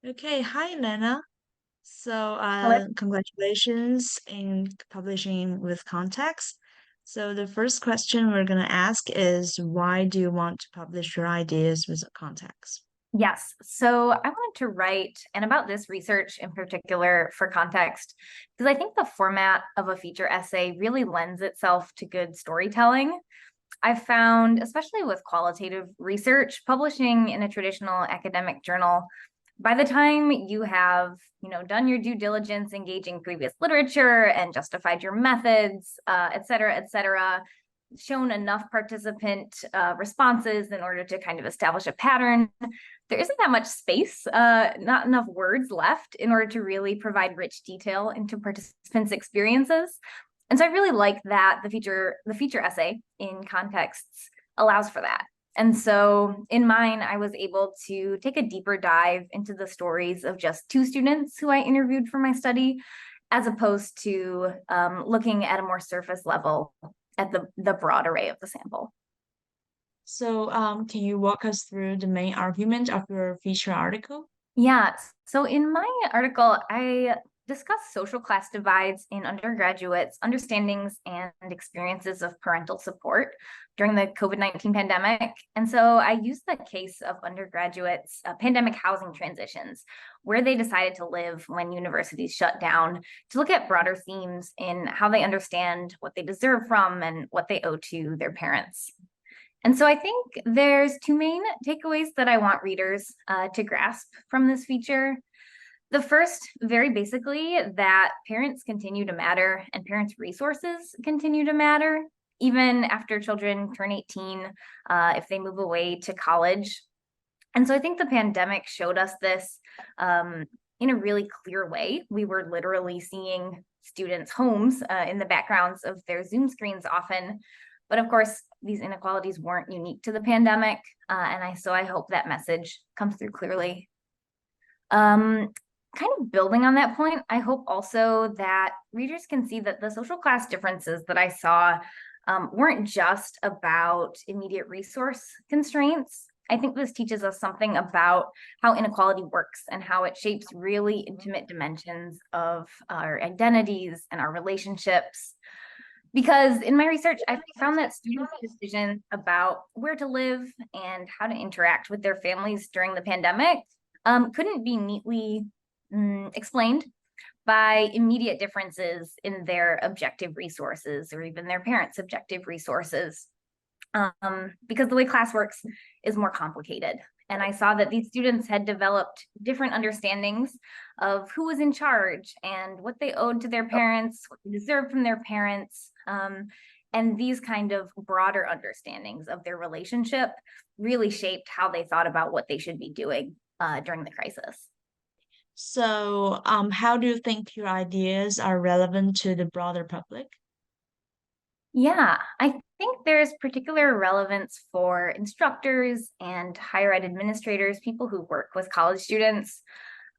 Okay, hi Elena. Hello. Congratulations in publishing with context. So, the first question we're going to ask is why do you want to publish your ideas with context? Yes. So I wanted to write, and about this research in particular for context, because I think the format of a feature essay really lends itself to good storytelling. I've found, especially with qualitative research, publishing in a traditional academic journal, by the time you have, done your due diligence, engaging previous literature and justified your methods, et cetera, shown enough participant responses in order to kind of establish a pattern, there isn't that much space, not enough words left in order to really provide rich detail into participants' experiences. And so I really like that the feature essay in contexts allows for that. And so in mine, I was able to take a deeper dive into the stories of just two students who I interviewed for my study, as opposed to looking at a more surface level at the broad array of the sample. Can you walk us through the main argument of your feature article? Yeah. So in my article, I discuss social class divides in undergraduates' understandings and experiences of parental support during the COVID-19 pandemic. And so I used the case of undergraduates' pandemic housing transitions, where they decided to live when universities shut down, to look at broader themes in how they understand what they deserve from and what they owe to their parents. And so I think there's two main takeaways that I want readers to grasp from this feature. The first, very basically, that parents continue to matter and parents' resources continue to matter, even after children turn 18, if they move away to college. And so I think the pandemic showed us this in a really clear way. We were literally seeing students' homes in the backgrounds of their Zoom screens often. But of course, these inequalities weren't unique to the pandemic. And I hope that message comes through clearly. Um, Kind of building on that point, I hope also that readers can see that the social class differences that I saw weren't just about immediate resource constraints. I think this teaches us something about how inequality works and how it shapes really intimate dimensions of our identities and our relationships. Because in my research, I found that students' decisions about where to live and how to interact with their families during the pandemic couldn't be neatly explained by immediate differences in their objective resources or even their parents' objective resources, because the way class works is more complicated. And I saw that these students had developed different understandings of who was in charge and what they owed to their parents, what they deserved from their parents. And these kind of broader understandings of their relationship really shaped how they thought about what they should be doing during the crisis. How do you think your ideas are relevant to the broader public? Yeah, I think there's particular relevance for instructors and higher ed administrators, people who work with college students.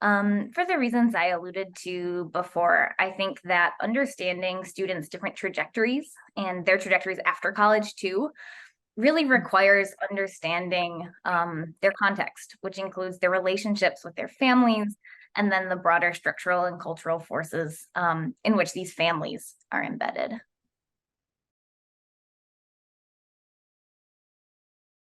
For the reasons I alluded to before, I think that understanding students' different trajectories and their trajectories after college too really requires understanding their context, which includes their relationships with their families and then the broader structural and cultural forces in which these families are embedded.